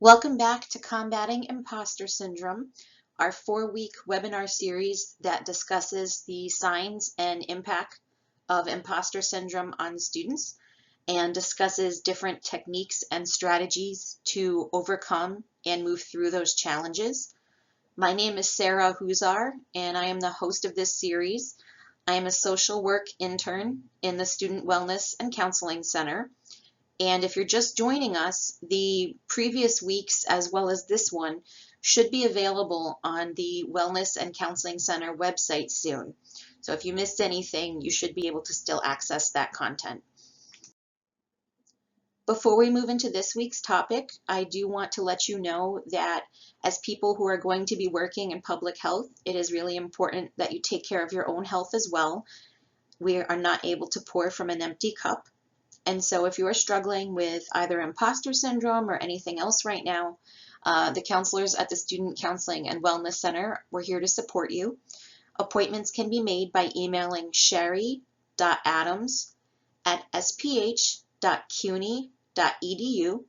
Welcome back to Combating Imposter Syndrome, our 4-week webinar series that discusses the signs and impact of imposter syndrome on students and discusses different techniques and strategies to overcome and move through those challenges. My name is Sarah Huzar, and I am the host of this series. I am a social work intern in the Student Wellness and Counseling Center. And if you're just joining us, the previous weeks as well as this one should be available on the Wellness and Counseling Center website soon. So if you missed anything, you should be able to still access that content. Before we move into this week's topic, I do want to let you know that as people who are going to be working in public health, it is really important that you take care of your own health as well. We are not able to pour from an empty cup. And so if you are struggling with either imposter syndrome or anything else right now, the counselors at the Student Counseling and Wellness Center, we're here to support you. Appointments can be made by emailing sherry.adams@sph.cuny.edu,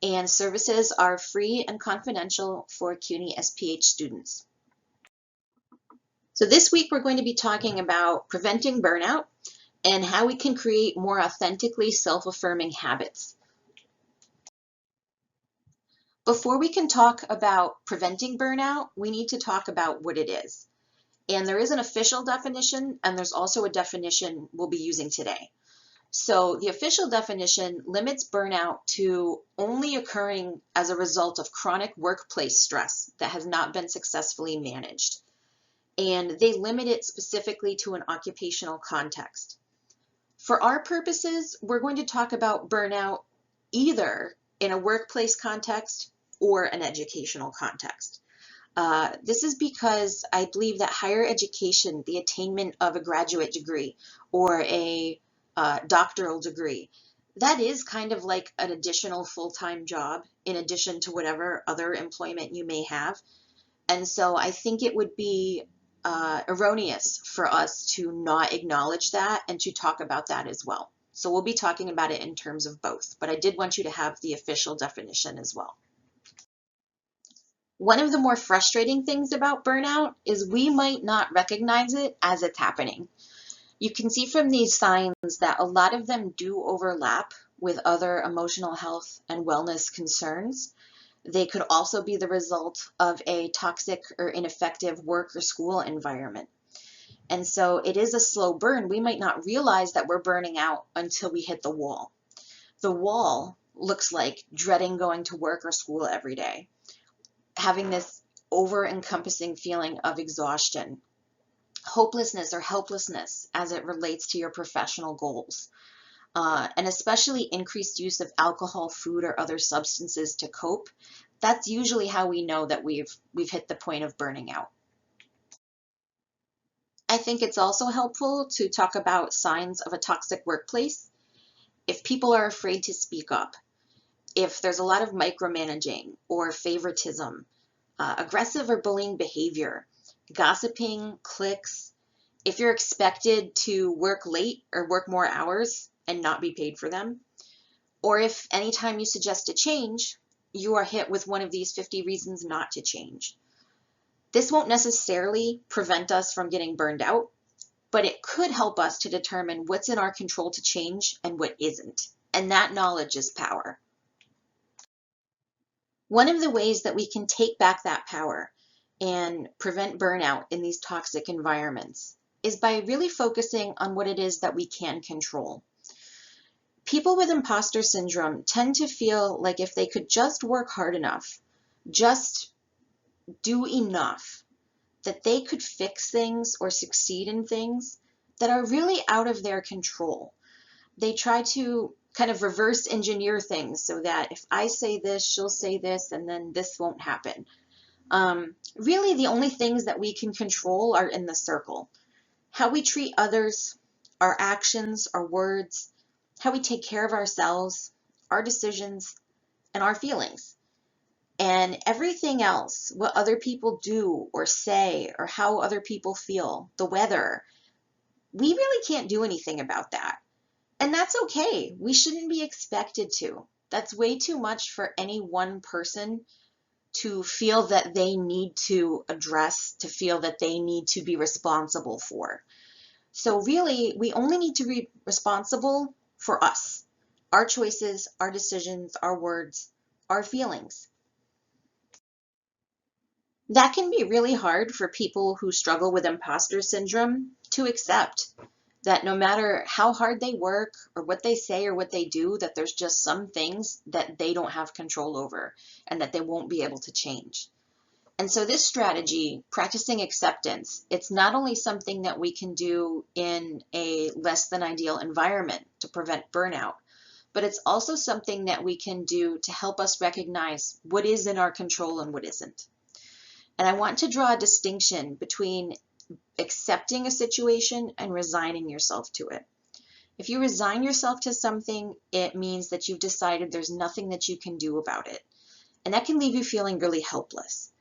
and services are free and confidential for CUNY SPH students. So this week we're going to be talking about preventing burnout and how we can create more authentically self-affirming habits. Before we can talk about preventing burnout, we need to talk about what it is. And there is an official definition, and there's also a definition we'll be using today. So the official definition limits burnout to only occurring as a result of chronic workplace stress that has not been successfully managed. And they limit it specifically to an occupational context. For our purposes, we're going to talk about burnout either in a workplace context or an educational context. This is because I believe that higher education, the attainment of a graduate degree or a doctoral degree, that is kind of like an additional full-time job in addition to whatever other employment you may have. And so I think it would be erroneous for us to not acknowledge that and to talk about that as well. So we'll be talking about it in terms of both, but I did want you to have the official definition as well. One of the more frustrating things about burnout is we might not recognize it as it's happening. You can see from these signs that a lot of them do overlap with other emotional health and wellness concerns. They could also be the result of a toxic or ineffective work or school environment. And so it is a slow burn. We might not realize that we're burning out until we hit the wall. The wall looks like dreading going to work or school every day, having this over-encompassing feeling of exhaustion, hopelessness or helplessness as it relates to your professional goals, and especially increased use of alcohol, food, or other substances to cope. That's usually how we know that we've hit the point of burning out. I think it's also helpful to talk about signs of a toxic workplace. If people are afraid to speak up, if there's a lot of micromanaging or favoritism, aggressive or bullying behavior, gossiping, cliques, if you're expected to work late or work more hours and not be paid for them, or if anytime you suggest a change, you are hit with one of these 50 reasons not to change. This won't necessarily prevent us from getting burned out, but it could help us to determine what's in our control to change and what isn't. And that knowledge is power. One of the ways that we can take back that power and prevent burnout in these toxic environments is by really focusing on what it is that we can control. People with imposter syndrome tend to feel like if they could just work hard enough, just do enough, that they could fix things or succeed in things that are really out of their control. They try to kind of reverse engineer things so that if I say this, she'll say this, and then this won't happen. Really, the only things that we can control are in the circle. How we treat others, our actions, our words, how we take care of ourselves, our decisions, and our feelings. And everything else, what other people do or say or how other people feel, the weather, we really can't do anything about that. And that's okay. We shouldn't be expected to. That's way too much for any one person to feel that they need to address, to feel that they need to be responsible for. So really, we only need to be responsible for us, our choices, our decisions, our words, our feelings. That can be really hard for people who struggle with imposter syndrome to accept, that no matter how hard they work or what they say or what they do, that there's just some things that they don't have control over and that they won't be able to change. And so this strategy, practicing acceptance, it's not only something that we can do in a less than ideal environment to prevent burnout, but it's also something that we can do to help us recognize what is in our control and what isn't. And I want to draw a distinction between accepting a situation and resigning yourself to it. If you resign yourself to something, it means that you've decided there's nothing that you can do about it. And that can leave you feeling really helpless.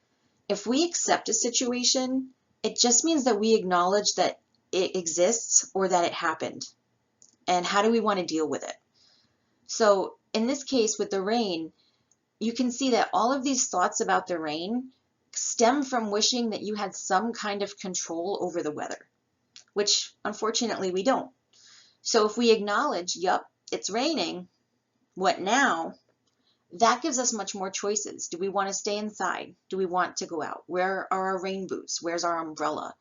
If we accept a situation, it just means that we acknowledge that it exists or that it happened. And how do we want to deal with it? So in this case with the rain, you can see that all of these thoughts about the rain stem from wishing that you had some kind of control over the weather, which unfortunately we don't. So if we acknowledge, yep, it's raining, what now? That gives us much more choices. Do we want to stay inside? Do we want to go out? Where are our rain boots? Where's our umbrella?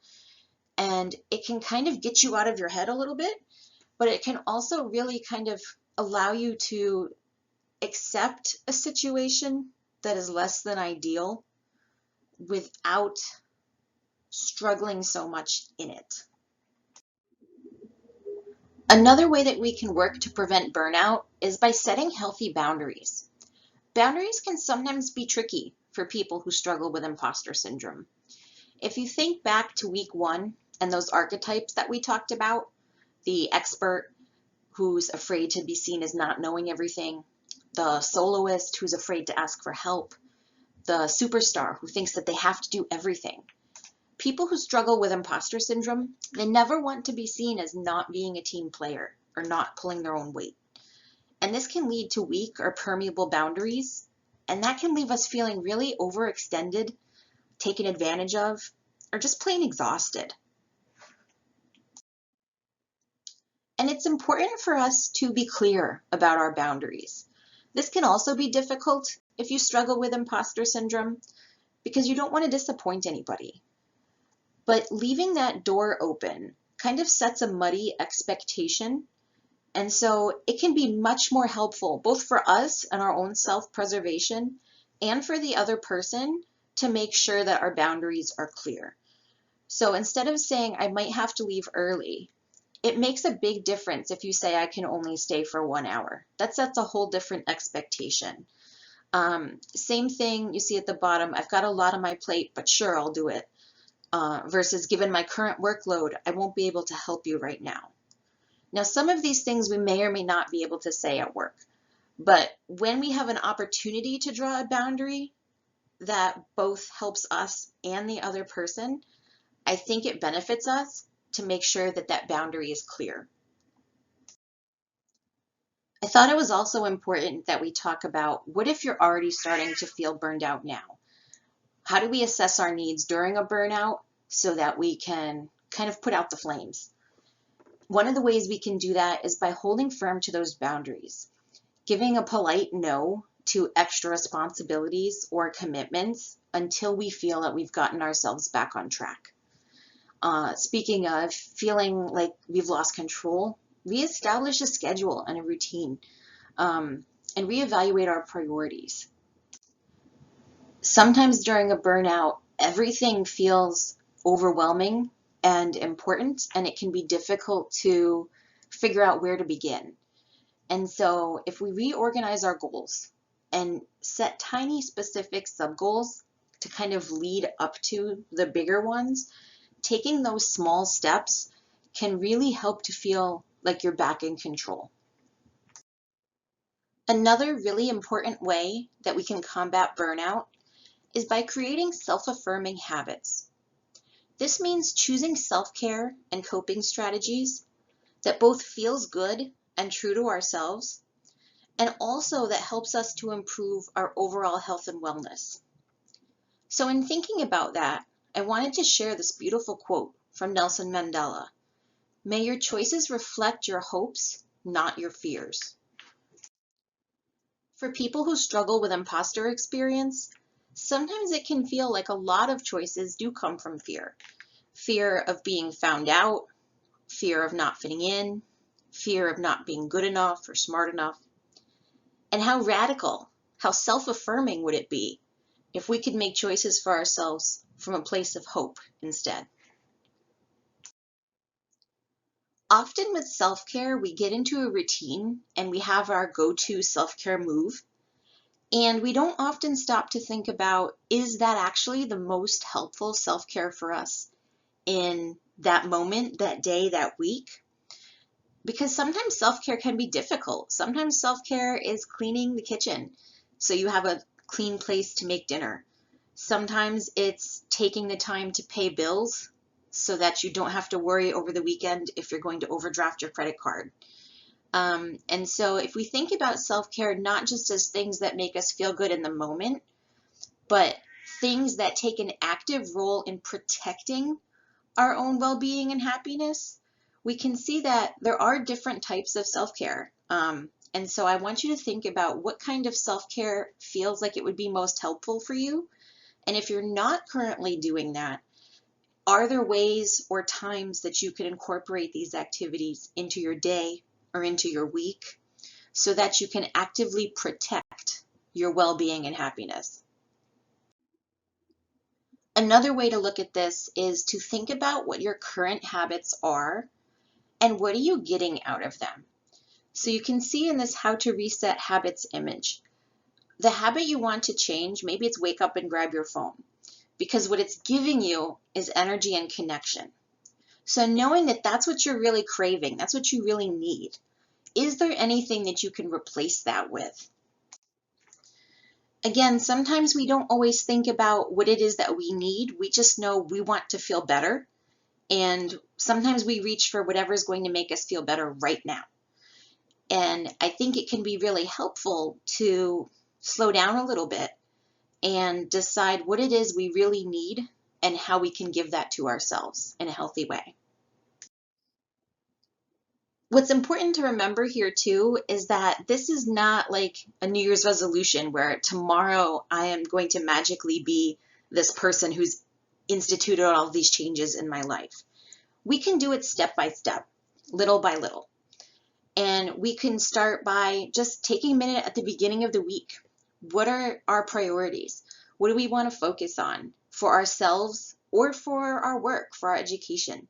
And it can kind of get you out of your head a little bit, but it can also really kind of allow you to accept a situation that is less than ideal without struggling so much in it. Another way that we can work to prevent burnout is by setting healthy boundaries. Boundaries can sometimes be tricky for people who struggle with imposter syndrome. If you think back to week 1 and those archetypes that we talked about, the expert who's afraid to be seen as not knowing everything, the soloist who's afraid to ask for help, the superstar who thinks that they have to do everything. People who struggle with imposter syndrome, they never want to be seen as not being a team player or not pulling their own weight. And this can lead to weak or permeable boundaries, and that can leave us feeling really overextended, taken advantage of, or just plain exhausted. And it's important for us to be clear about our boundaries. This can also be difficult if you struggle with imposter syndrome because you don't want to disappoint anybody. But leaving that door open kind of sets a muddy expectation. And so it can be much more helpful, both for us and our own self-preservation and for the other person, to make sure that our boundaries are clear. So instead of saying, I might have to leave early, it makes a big difference if you say, I can only stay for 1 hour. That sets a whole different expectation. Same thing you see at the bottom, I've got a lot on my plate, but sure, I'll do it. Versus given my current workload, I won't be able to help you right now. Now, some of these things we may or may not be able to say at work, but when we have an opportunity to draw a boundary that both helps us and the other person, I think it benefits us to make sure that that boundary is clear. I thought it was also important that we talk about what if you're already starting to feel burned out now? How do we assess our needs during a burnout so that we can kind of put out the flames? One of the ways we can do that is by holding firm to those boundaries, giving a polite no to extra responsibilities or commitments until we feel that we've gotten ourselves back on track. Speaking of feeling like we've lost control, reestablish a schedule and a routine, and reevaluate our priorities. Sometimes during a burnout, everything feels overwhelming and important, and it can be difficult to figure out where to begin. And so if we reorganize our goals and set tiny specific sub-goals to kind of lead up to the bigger ones, taking those small steps can really help to feel like you're back in control. Another really important way that we can combat burnout is by creating self-affirming habits. This means choosing self-care and coping strategies that both feels good and true to ourselves, and also that helps us to improve our overall health and wellness. So in thinking about that, I wanted to share this beautiful quote from Nelson Mandela. May your choices reflect your hopes, not your fears. For people who struggle with imposter experience, sometimes it can feel like a lot of choices do come from fear. Fear of being found out, fear of not fitting in, fear of not being good enough or smart enough. And how radical, how self-affirming would it be if we could make choices for ourselves from a place of hope instead? Often with self-care, we get into a routine and we have our go-to self-care move. And we don't often stop to think about, is that actually the most helpful self-care for us in that moment, that day, that week? Because sometimes self-care can be difficult. Sometimes self-care is cleaning the kitchen so you have a clean place to make dinner. Sometimes it's taking the time to pay bills so that you don't have to worry over the weekend if you're going to overdraft your credit card. And so if we think about self-care not just as things that make us feel good in the moment, but things that take an active role in protecting our own well-being and happiness, we can see that there are different types of self-care. And so I want you to think about what kind of self-care feels like it would be most helpful for you. And if you're not currently doing that, are there ways or times that you can incorporate these activities into your day or into your week so that you can actively protect your well-being and happiness? Another way to look at this is to think about what your current habits are and what are you getting out of them. So you can see in this how to reset habits image, the habit you want to change, maybe it's wake up and grab your phone, because what it's giving you is energy and connection. So knowing that that's what you're really craving, that's what you really need, is there anything that you can replace that with? Again, sometimes we don't always think about what it is that we need. We just know we want to feel better. And sometimes we reach for whatever is going to make us feel better right now. And I think it can be really helpful to slow down a little bit and decide what it is we really need and how we can give that to ourselves in a healthy way. What's important to remember here too is that this is not like a New Year's resolution where tomorrow I am going to magically be this person who's instituted all these changes in my life. We can do it step by step, little by little. And we can start by just taking a minute at the beginning of the week. What are our priorities? What do we want to focus on for ourselves or for our work, for our education?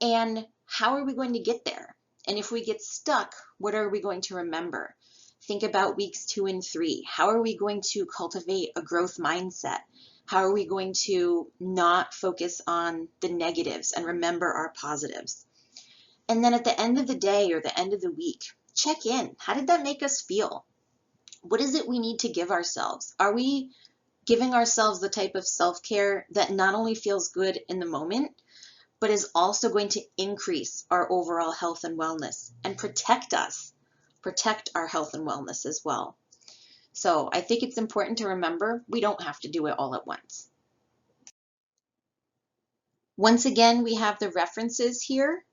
And how are we going to get there? And if we get stuck, what are we going to remember? Think about weeks 2 and 3. How are we going to cultivate a growth mindset? How are we going to not focus on the negatives and remember our positives? And then at the end of the day or the end of the week, check in. How did that make us feel? What is it we need to give ourselves? Are we giving ourselves the type of self-care that not only feels good in the moment, but is also going to increase our overall health and wellness and protect us, protect our health and wellness as well? So I think it's important to remember we don't have to do it all at once. Once again, we have the references here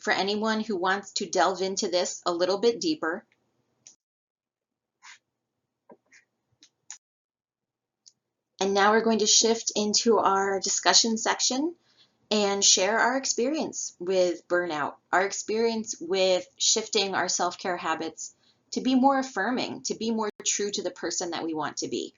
for anyone who wants to delve into this a little bit deeper. And now we're going to shift into our discussion section and share our experience with burnout, our experience with shifting our self-care habits to be more affirming, to be more true to the person that we want to be.